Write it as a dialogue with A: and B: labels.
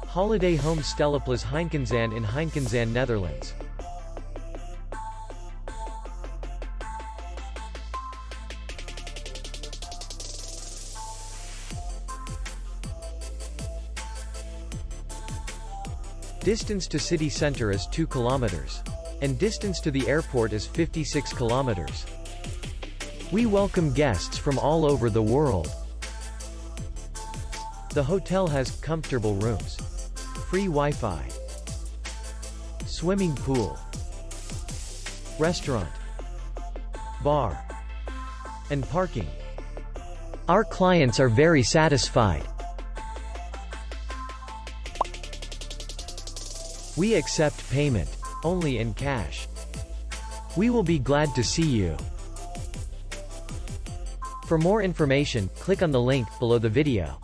A: Holiday home Stelleplas Heinkenszand in Heinkenszand, Netherlands. Distance to city center is 2 kilometers. And distance to the airport is 56 kilometers. We welcome guests from all over the world. The hotel has comfortable rooms, free Wi-Fi, swimming pool, restaurant, bar, and parking. Our clients are very satisfied. We accept payment only in cash. We will be glad to see you. For more information, click on the link below the video.